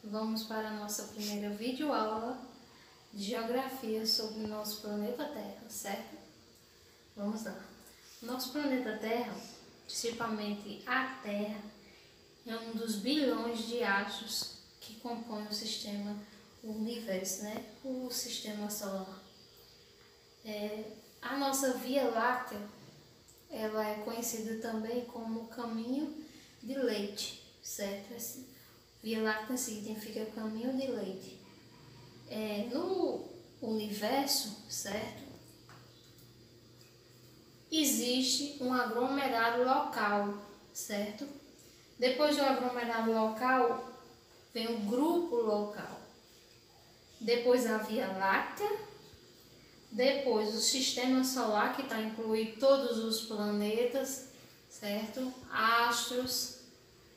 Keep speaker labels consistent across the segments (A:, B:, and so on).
A: Vamos para a nossa primeira videoaula de geografia sobre o nosso planeta Terra, certo? Vamos lá. Nosso planeta Terra, principalmente a Terra, é um dos bilhões de astros que compõem o sistema, o universo, né? O sistema solar. A nossa Via Láctea, ela é conhecida também como caminho de Leydig, certo? Via Láctea significa caminho de Leydig. No universo, certo? Existe um aglomerado local, certo? Depois do aglomerado local, vem o grupo local. Depois a Via Láctea. Depois o sistema solar, que está incluído todos os planetas, certo? Astros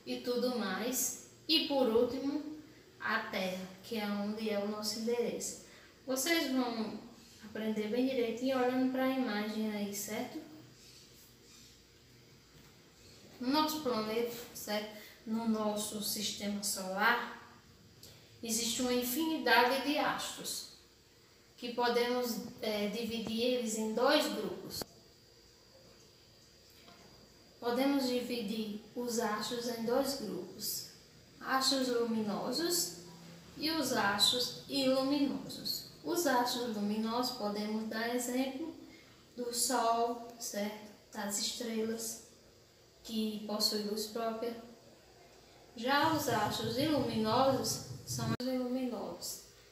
A: e tudo mais. E por último, a Terra, que é onde é o nosso endereço. Vocês vão aprender bem direitinho olhando para a imagem aí, certo? No nosso planeta, certo? No nosso sistema solar, existe uma infinidade de astros, que podemos dividir eles em dois grupos. Podemos dividir os astros em dois grupos: astros luminosos e os astros iluminosos. Os astros luminosos podemos dar exemplo do Sol, certo? Das estrelas, que possuem luz própria. Já os astros iluminosos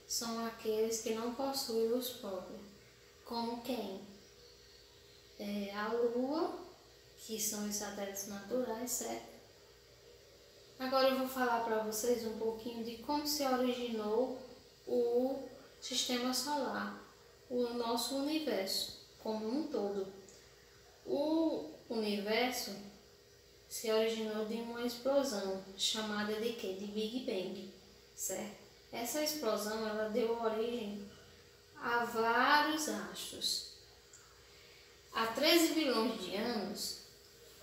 A: são aqueles que não possuem luz própria, como quem? A Lua, que são os satélites naturais, certo? Agora eu vou falar para vocês um pouquinho de como se originou o sistema solar, o nosso universo como um todo. O universo se originou de uma explosão chamada de quê? De Big Bang, certo? Essa explosão ela deu origem a vários astros. Há 13 bilhões de anos,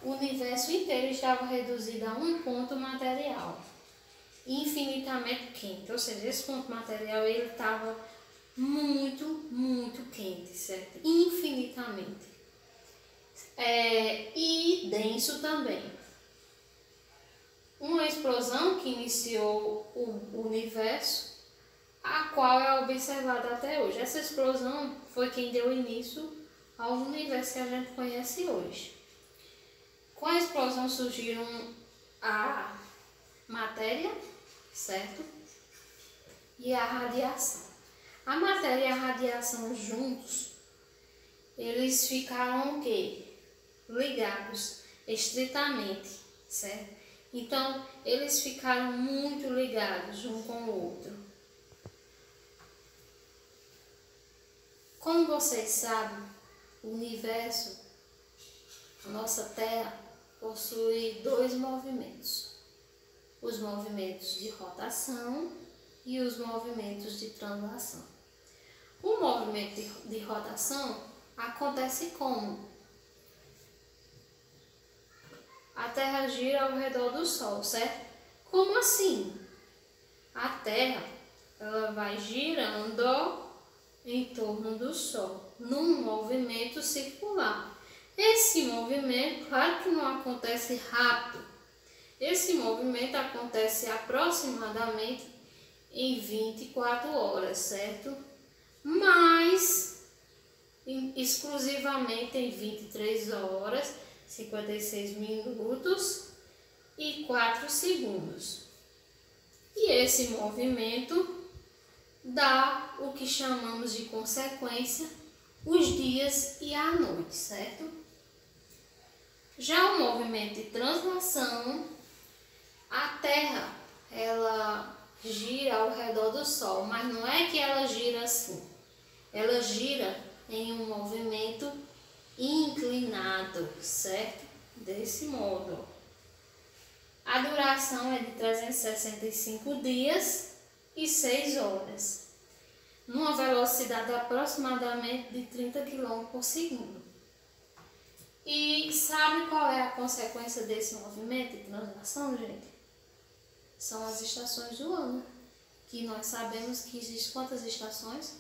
A: o universo inteiro estava reduzido a um ponto material, infinitamente quente. Ou seja, esse ponto material ele estava muito, muito quente, certo? Infinitamente. E denso também. Uma explosão que iniciou o universo, a qual é observada até hoje. Essa explosão foi quem deu início ao universo que a gente conhece hoje. Com a explosão surgiram a matéria, certo? E a radiação. A matéria e a radiação juntos, eles ficaram o quê? Ligados estritamente, certo? Então, eles ficaram muito ligados um com o outro. Como vocês sabem, o universo, a nossa Terra, possui dois movimentos: os movimentos de rotação e os movimentos de translação. O movimento de rotação acontece como? A Terra gira ao redor do Sol, certo? Como assim? A Terra ela vai girando em torno do Sol, num movimento circular. Esse movimento, claro que não acontece rápido. Esse movimento acontece aproximadamente em 24 horas, certo? Mas exclusivamente em 23 horas, 56 minutos e 4 segundos. E esse movimento dá o que chamamos de consequência os dias e a noite, certo? Já o movimento de translação, a Terra ela gira ao redor do Sol, mas não é que ela gira assim. Ela gira em um movimento inclinado, certo? Desse modo. A duração é de 365 dias e 6 horas, numa velocidade aproximadamente de 30 km por segundo. E sabe qual é a consequência desse movimento de translação, gente? são as estações do ano, que nós sabemos que existem quantas estações?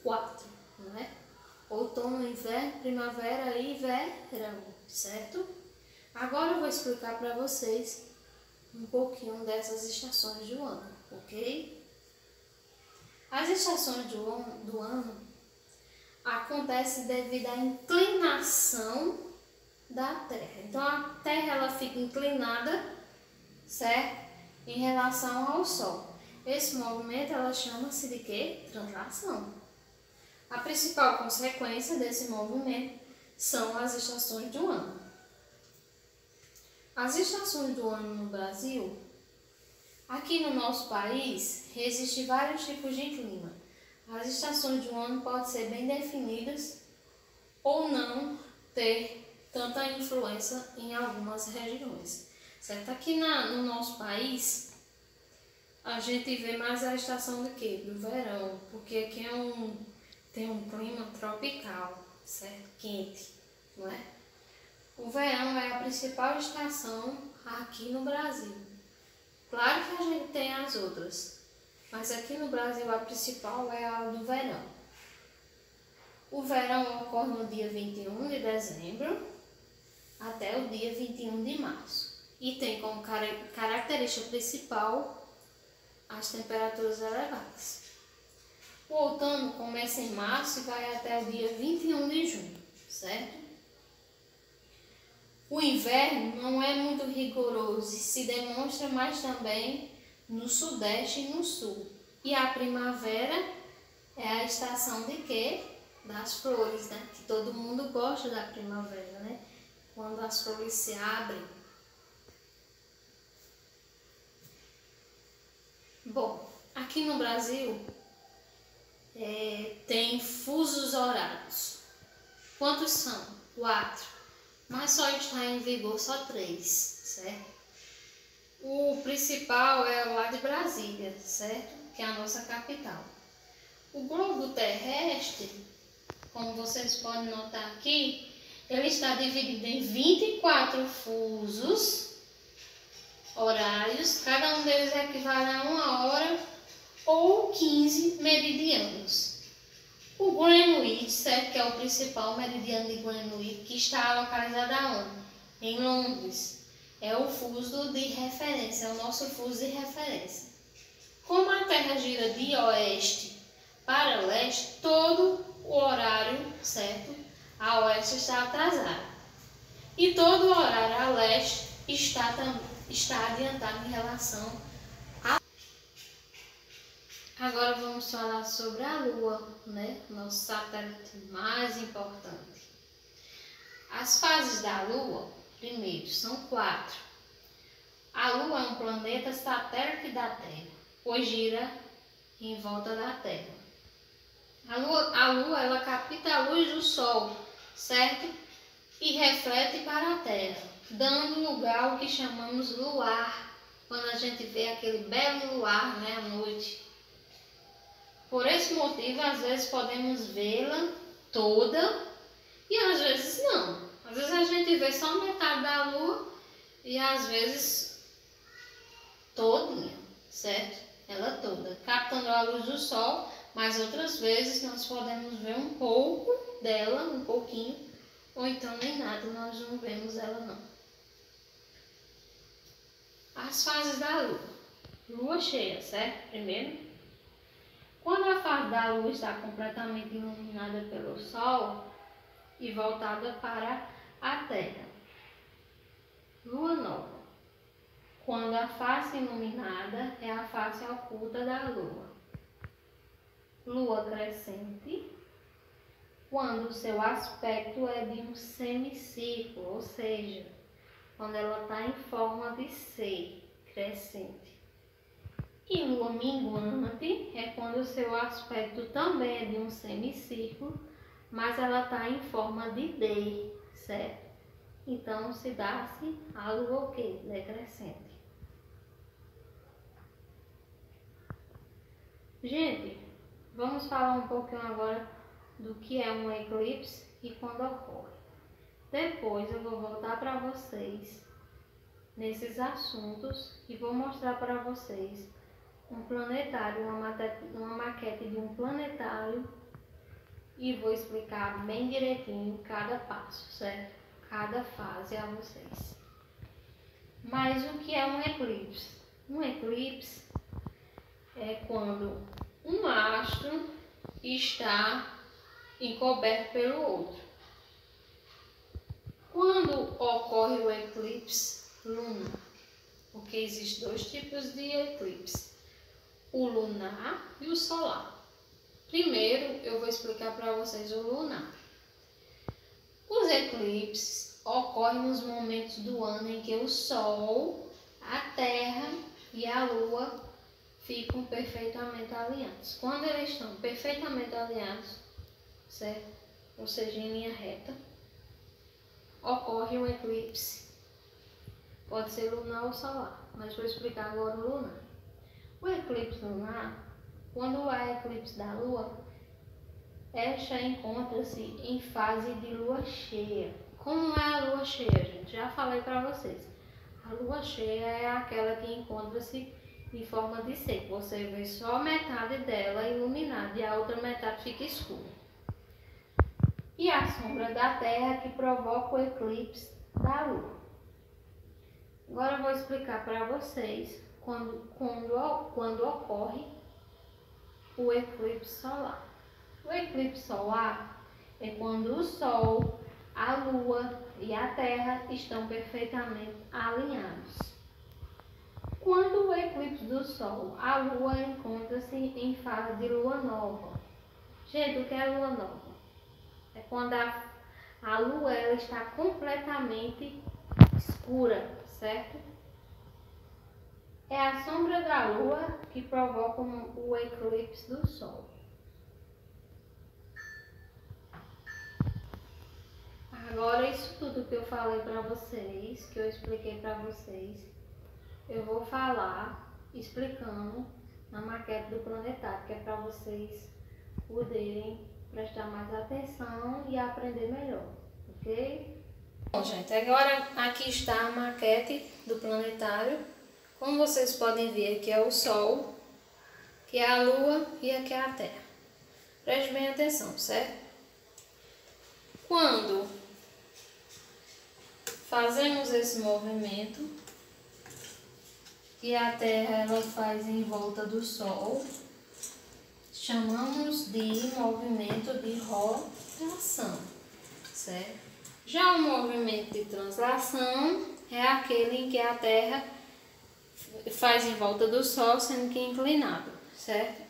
A: 4, não é? Outono, inverno, primavera e verão, certo? Agora eu vou explicar para vocês um pouquinho dessas estações do ano, ok? As estações do ano acontecem devido à inclinação da Terra. Então a Terra ela fica inclinada, certo? Em relação ao Sol. Esse movimento ela chama-se de quê? Translação. A principal consequência desse movimento são as estações do ano. As estações do ano no Brasil, aqui no nosso país, existem vários tipos de clima. As estações do ano podem ser bem definidas ou não ter tanta influência em algumas regiões. Certo? Aqui no nosso país, a gente vê mais a estação do quê? Do verão, porque aqui tem um clima tropical, certo? Quente, não é? O verão é a principal estação aqui no Brasil. Claro que a gente tem as outras, mas aqui no Brasil a principal é a do verão. O verão ocorre no dia 21 de dezembro até o dia 21 de março. E tem como característica principal as temperaturas elevadas. O outono começa em março e vai até o dia 21 de junho, certo? O inverno não é muito rigoroso e se demonstra mais também no sudeste e no sul. E a primavera é a estação de quê? Das flores, né? Que todo mundo gosta da primavera, né? Quando as flores se abrem. Bom, aqui no Brasil tem fusos horários. Quantos são? 4. Mas só está em vigor só 3, certo? O principal é o lá de Brasília, certo? Que é a nossa capital. O globo terrestre, como vocês podem notar aqui, ele está dividido em 24 fusos horários, cada um deles equivale a 1 hora ou 15 meridianos. O Greenwich, certo, que é o principal meridiano de Greenwich, que está localizado aonde? Em Londres. É o fuso de referência, é o nosso fuso de referência. Como a Terra gira de oeste para leste, todo o horário, certo, a oeste está atrasado. E todo o horário a leste está adiantado em relação a... Agora vamos falar sobre a Lua, né? Nosso satélite mais importante. As fases da Lua, primeiro, são 4. A Lua é um planeta satélite da Terra, pois gira em volta da Terra. A Lua ela capta a luz do Sol, certo? E reflete para a Terra, dando lugar ao que chamamos luar, quando a gente vê aquele belo luar, né, à noite. Por esse motivo, às vezes podemos vê-la toda e às vezes não. Às vezes a gente vê só metade da Lua e às vezes todinha, certo? Ela toda, captando a luz do Sol, mas outras vezes nós podemos ver um pouco dela, um pouquinho, ou então nem nada, nós não vemos ela não. As fases da Lua. Lua cheia, certo? Primeiro. Quando a fase da Lua está completamente iluminada pelo Sol e voltada para a Terra. Lua nova. Quando a face iluminada é a face oculta da Lua. Lua crescente. Quando o seu aspecto é de um semicírculo, ou seja, quando ela está em forma de C, crescente. E lua minguante é quando o seu aspecto também é de um semicírculo, mas ela está em forma de D, certo? Então se dá-se a lua o quê? Decrescente. Gente, vamos falar um pouquinho agora do que é um eclipse e quando ocorre. Depois eu vou voltar para vocês nesses assuntos e vou mostrar para vocês um planetário, uma maquete de um planetário e vou explicar bem direitinho cada passo, certo? Cada fase a vocês. Mas o que é um eclipse? Um eclipse é quando um astro está encoberto pelo outro. Quando ocorre o eclipse lunar? Porque existem dois tipos de eclipse, o lunar e o solar. Primeiro eu vou explicar para vocês o lunar. Os eclipses ocorrem nos momentos do ano em que o Sol, a Terra e a Lua ficam perfeitamente alinhados. Quando eles estão perfeitamente alinhados, certo? Ou seja, em linha reta, ocorre um eclipse. Pode ser lunar ou solar, mas vou explicar agora o lunar. O eclipse lunar, quando há eclipse da Lua, esta encontra-se em fase de lua cheia. Como é a lua cheia, gente? Já falei para vocês. A lua cheia é aquela que encontra-se em forma de seco. Você vê só metade dela iluminada e a outra metade fica escura. E a sombra da Terra que provoca o eclipse da Lua. Agora eu vou explicar para vocês quando ocorre o eclipse solar. O eclipse solar é quando o Sol, a Lua e a Terra estão perfeitamente alinhados. Quando o eclipse do Sol, a Lua encontra-se em fase de lua nova. Gente, o que é lua nova? É quando a Lua ela está completamente escura, certo? É a sombra da Lua que provoca o eclipse do Sol. Agora, isso tudo que eu falei para vocês, que eu expliquei para vocês, eu vou falar explicando na maquete do planetário, que é para vocês poderem prestar mais atenção e aprender melhor, ok? Bom, gente, agora aqui está a maquete do planetário. Como vocês podem ver, aqui é o Sol, aqui é a Lua e aqui é a Terra. Preste bem atenção, certo? Quando fazemos esse movimento que a Terra ela faz em volta do Sol, chamamos de movimento de rotação, certo? Já o movimento de translação é aquele em que a Terra faz em volta do Sol, sendo que inclinado, certo?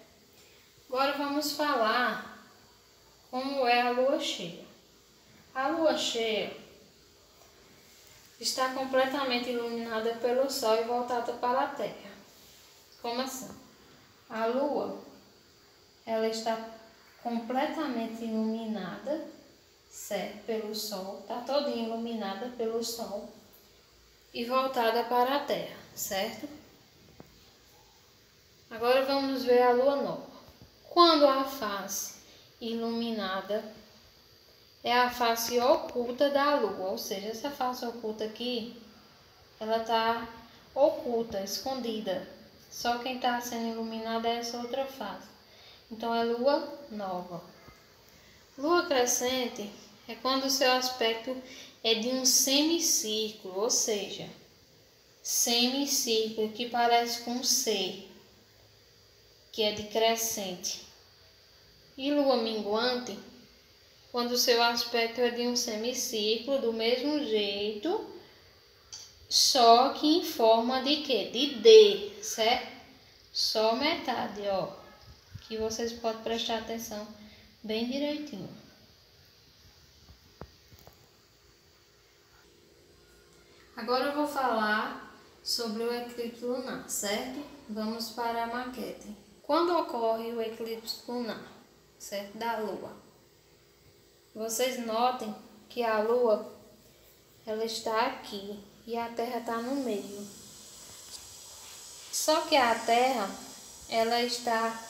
A: Agora vamos falar como é a lua cheia. A lua cheia está completamente iluminada pelo Sol e voltada para a Terra. Como assim? A Lua, ela está completamente iluminada, certo? Pelo Sol, está toda iluminada pelo Sol e voltada para a Terra, certo? Agora vamos ver a Lua nova. Quando a face iluminada é a face oculta da Lua, ou seja, essa face oculta aqui, ela está oculta, escondida. Só quem está sendo iluminada é essa outra face. Então é Lua nova. Lua crescente é quando o seu aspecto é de um semicírculo, ou seja, semicírculo que parece com um C, que é de crescente. E Lua minguante, quando o seu aspecto é de um semicírculo, do mesmo jeito, só que em forma de quê? De D, certo? Só metade, ó. Que vocês podem prestar atenção bem direitinho. Agora eu vou falar sobre o eclipse lunar, certo? Vamos para a maquete. Quando ocorre o eclipse lunar, certo? Da Lua. Vocês notem que a Lua, ela está aqui e a Terra está no meio. Só que a Terra, ela está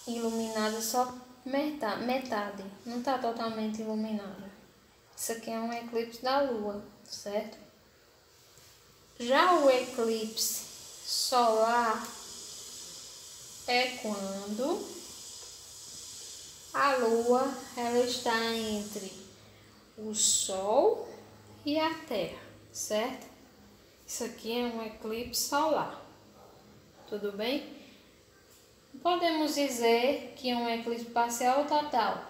A: iluminada só metade, não está totalmente iluminada. Isso aqui é um eclipse da Lua, certo? Já o eclipse solar é quando a Lua ela está entre o Sol e a Terra, certo? Isso aqui é um eclipse solar, tudo bem? Podemos dizer que é um eclipse parcial ou total?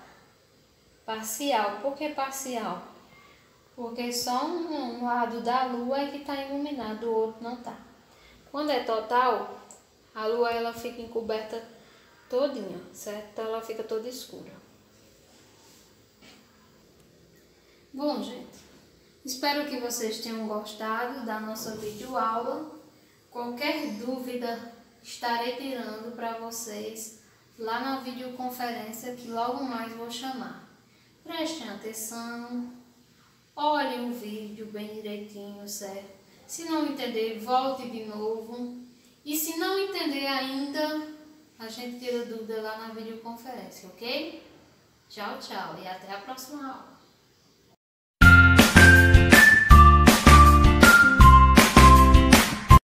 A: Parcial. Por que parcial? Porque só um lado da Lua é que está iluminado, o outro não está. Quando é total, a Lua ela fica encoberta todinha, certo? Então ela fica toda escura. Bom, gente, espero que vocês tenham gostado da nossa videoaula. Qualquer dúvida estarei tirando para vocês lá na videoconferência que logo mais vou chamar. Prestem atenção, olhem o vídeo bem direitinho, certo? Se não entender, volte de novo. E se não entender ainda, a gente tira dúvida lá na videoconferência, ok? Tchau, tchau e até a próxima aula.